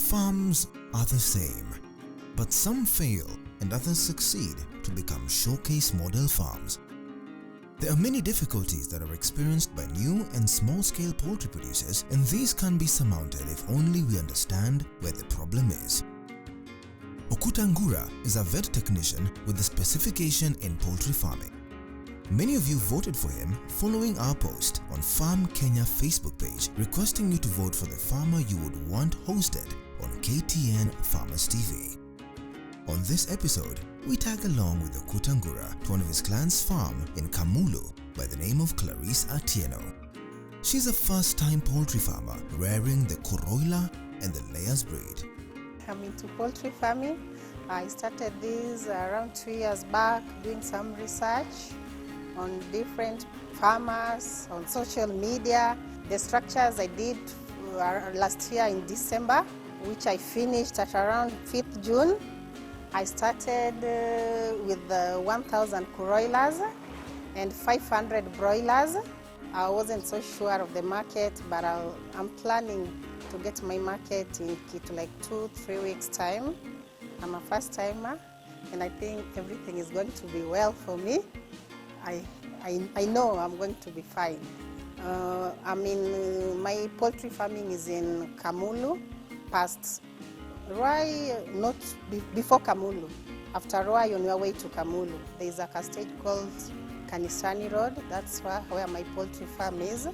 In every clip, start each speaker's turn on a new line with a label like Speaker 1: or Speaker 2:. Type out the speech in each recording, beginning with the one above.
Speaker 1: Farms are the same, but some fail and others succeed to become showcase model farms. There are many difficulties that are experienced by new and small-scale poultry producers, and these can be surmounted if only we understand where the problem is. Okutangura is a vet technician with a specification in poultry farming. Many of you voted for him following our post on Farm Kenya Facebook page requesting you to vote for the farmer you would want hosted on KTN Farmers TV. On this episode, we tag along with Okutangura to one of his client's farm in Kamulu by the name of Clairice Atieno. She's a first-time poultry farmer rearing the Koroila and the Layers breed.
Speaker 2: I'm into poultry farming. I started this around 2 years back, doing some research on different farmers, on social media. The structures I did last year in December, which I finished at around 5th June. I started with 1,000 Koroilas and 500 broilers. I wasn't so sure of the market, but I'm planning to get my market in like 2-3 weeks time. I'm a first timer and I think everything is going to be well for me. I know I'm going to be fine. My poultry farming is in Kamulu, past Rwai, not before Kamulu. After Rwai, on your way to Kamulu, there is a stage called Kanisani Road. That's where my poultry farm is.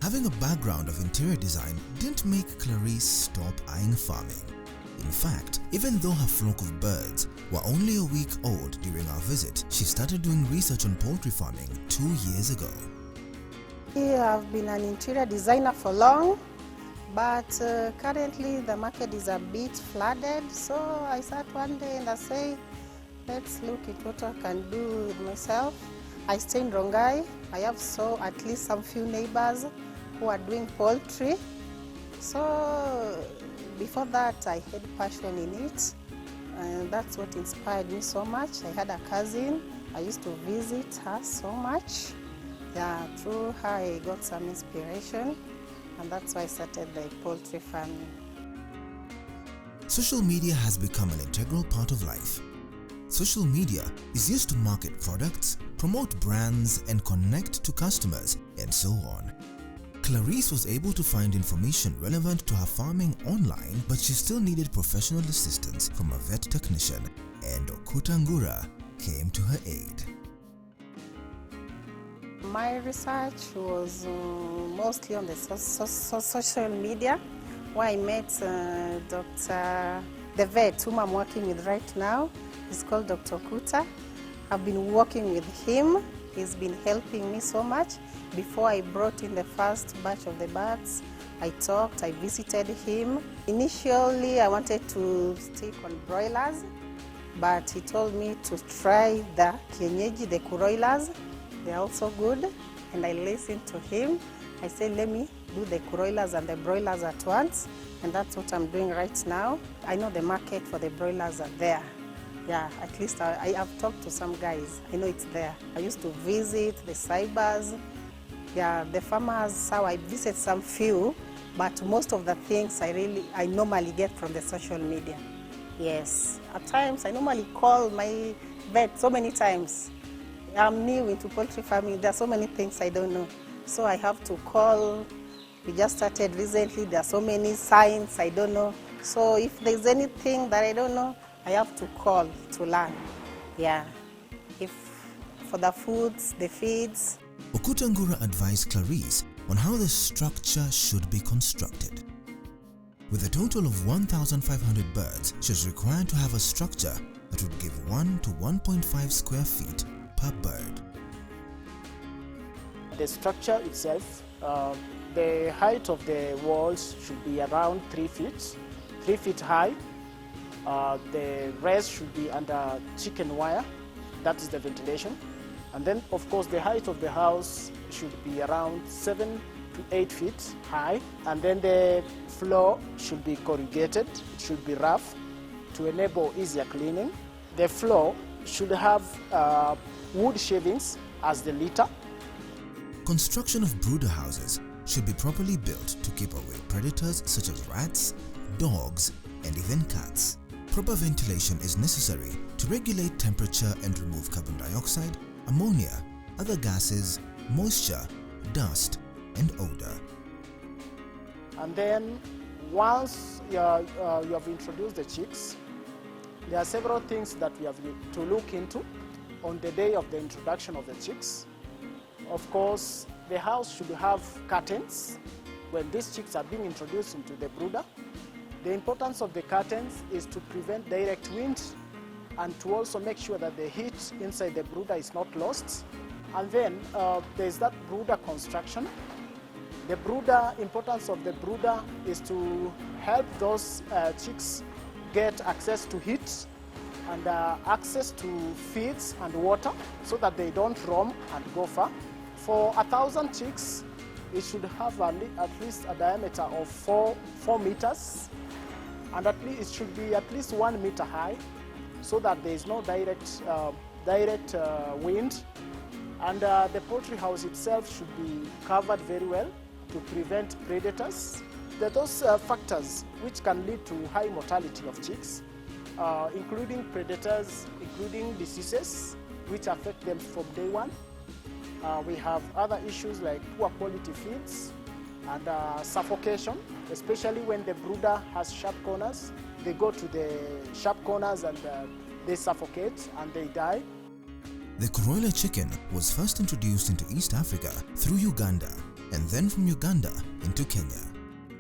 Speaker 1: Having a background of interior design didn't make Clairice stop eyeing farming. In fact, even though her flock of birds were only a week old during our visit, she started doing research on poultry farming 2 years ago.
Speaker 2: I've been an interior designer for long, but currently the market is a bit flooded. So I sat one day and I say, let's look at what I can do with myself. I stay in Rongai. I have at least some few neighbors who are doing poultry. So before that, I had passion in it, and that's what inspired me so much. I had a cousin. I used to visit her so much. Yeah, through her I got some inspiration, and that's why I started the poultry farming.
Speaker 1: Social media has become an integral part of life. Social media is used to market products, promote brands, and connect to customers, and so on. Clairice was able to find information relevant to her farming online, but she still needed professional assistance from a vet technician, and Okutangura came to her aid.
Speaker 2: My research was mostly on the social media, where I met the vet whom I'm working with right now. He's called Dr. Kuta. I've been working with him. He's been helping me so much. Before I brought in the first batch of the birds, I visited him. Initially, I wanted to stick on broilers, but he told me to try the kienyeji, the Koroilas. They're also good, and I listened to him. I said, let me do the Koroilas and the broilers at once, and that's what I'm doing right now. I know the market for the broilers are there. Yeah, at least I have talked to some guys. I know it's there. I used to visit the cybers. Yeah, the farmers, how I visit some few, but most of the things I normally get from the social media. Yes, at times I normally call my vet so many times. I'm new into poultry farming. There are so many things I don't know. So I have to call. We just started recently. There are so many signs I don't know. So if there's anything that I don't know, I have to call to learn. Yeah. If for the foods, the feeds.
Speaker 1: Okutangura advised Clairice on how the structure should be constructed. With a total of 1,500 birds, she was required to have a structure that would give 1 to 1.5 square feet per bird.
Speaker 3: The structure itself, the height of the walls should be around 3 feet high. The rest should be under chicken wire. That is the ventilation. And then, of course, the height of the house should be around 7 to 8 feet high. And then the floor should be corrugated. It should be rough to enable easier cleaning. The floor should have wood shavings as the litter.
Speaker 1: Construction of brooder houses should be properly built to keep away predators such as rats, dogs, and even cats. Proper ventilation is necessary to regulate temperature and remove carbon dioxide, ammonia, other gases, moisture, dust, and odor.
Speaker 3: And then once you have introduced the chicks, there are several things that we have to look into on the day of the introduction of the chicks. Of course, the house should have curtains when these chicks are being introduced into the brooder. The importance of the curtains is to prevent direct wind and to also make sure that the heat inside the brooder is not lost. And then there's that brooder construction. The brooder, importance of the brooder is to help those chicks get access to heat and access to feeds and water so that they don't roam and go far. For 1,000 chicks, it should have at least a diameter of 4 meters, and at least it should be at least 1 meter high so that there is no direct wind. And the poultry house itself should be covered very well to prevent predators. There are those factors which can lead to high mortality of chicks, including predators, including diseases which affect them from day one. We have other issues like poor quality feeds and suffocation, especially when the brooder has sharp corners. They go to the sharp corners and they suffocate and they die.
Speaker 1: The broiler chicken was first introduced into East Africa through Uganda and then from Uganda into Kenya.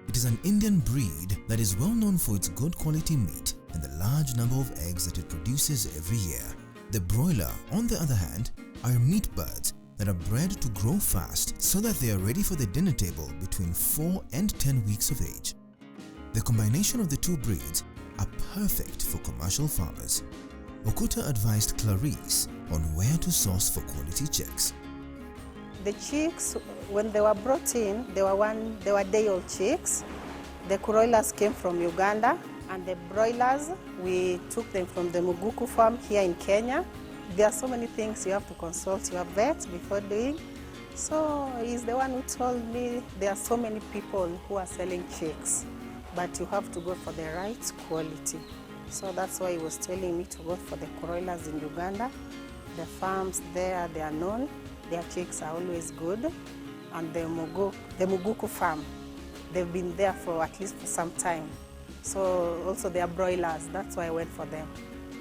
Speaker 1: It is an Indian breed that is well known for its good quality meat and the large number of eggs that it produces every year. The broiler, on the other hand, are meat birds that are bred to grow fast so that they are ready for the dinner table between 4 and 10 weeks of age. The combination of the two breeds are perfect for commercial farmers. Okuta advised Clairice on where to source for quality chicks.
Speaker 2: The chicks, when they were brought in, they were day-old chicks. The broilers came from Uganda, and the broilers, we took them from the Muguku farm here in Kenya. There are so many things you have to consult your vet before doing. So he's the one who told me there are so many people who are selling chicks, but you have to go for the right quality. So that's why he was telling me to go for the broilers in Uganda. The farms there, they are known. Their chicks are always good. And the Muguku farm, they've been there for at least for some time. So also they are broilers, that's why I went for them.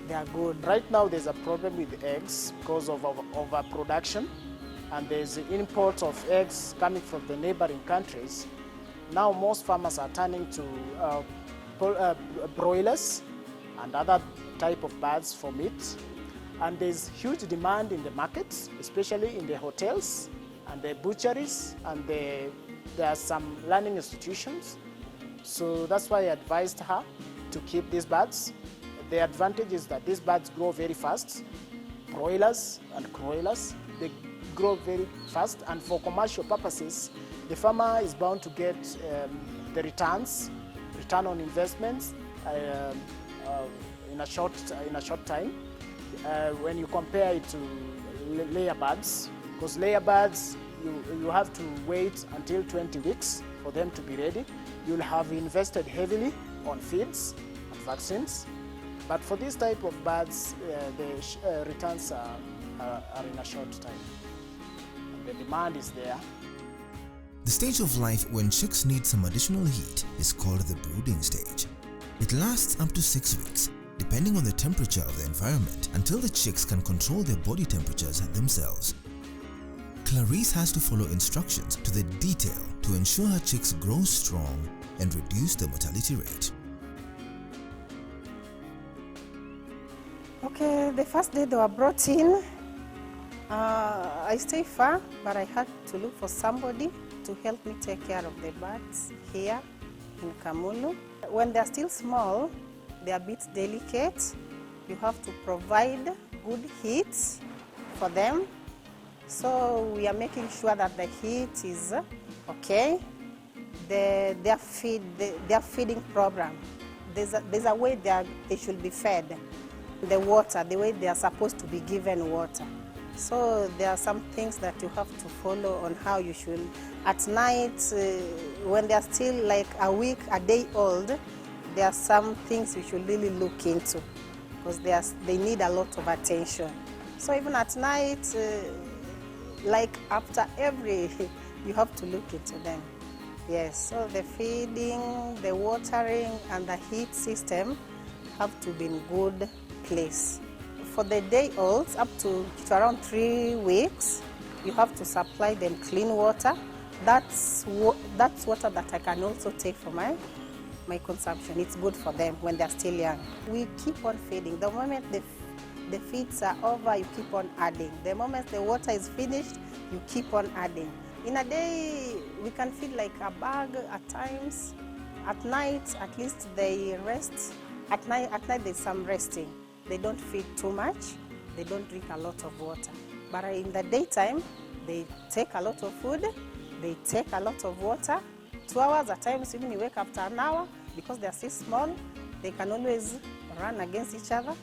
Speaker 2: They are good.
Speaker 3: Right now there's a problem with eggs because of overproduction, and there's the import of eggs coming from the neighboring countries. Now most farmers are turning to broilers and other type of birds for meat. And there's huge demand in the markets, especially in the hotels and the butcheries, and there are some learning institutions. So that's why I advised her to keep these birds. The advantage is that these birds grow very fast. Broilers and broilers, they grow very fast, and for commercial purposes, the farmer is bound to get the return on investments in a short time. When you compare it to layer birds, because layer birds, you have to wait until 20 weeks for them to be ready. You'll have invested heavily on feeds and vaccines. But for this type of birds, the returns are in a short time. And the demand is there.
Speaker 1: The stage of life when chicks need some additional heat is called the brooding stage. It lasts up to 6 weeks, depending on the temperature of the environment, until the chicks can control their body temperatures themselves. Clairice has to follow instructions to the detail to ensure her chicks grow strong and reduce the mortality rate.
Speaker 2: Okay, the first day they were brought in, I stayed far, but I had to look for somebody to help me take care of the birds here in Kamulu. When they're still small, they are a bit delicate. You have to provide good heat for them. So we are making sure that the heat is okay. Their feeding program, there's a way they should be fed. The water, the way they are supposed to be given water. So there are some things that you have to follow on how you should. At night, when they are still like a week, a day old, there are some things you should really look into because they need a lot of attention. So even at night, like after every, you have to look into them. Yes, so the feeding, the watering, and the heat system have to be in good place. For the day-olds, up to around 3 weeks, you have to supply them clean water. That's water that I can also take for my consumption. It's good for them when they're still young. We keep on feeding. The moment the feeds are over, you keep on adding. The moment the water is finished, you keep on adding. In a day, we can feed like a bag at times. At night, at least they rest. At night there's some resting. They don't feed too much. They don't drink a lot of water. But in the daytime, they take a lot of food. They take a lot of water. 2 hours at times, even you wake after an hour, because they're still small, they can always run against each other.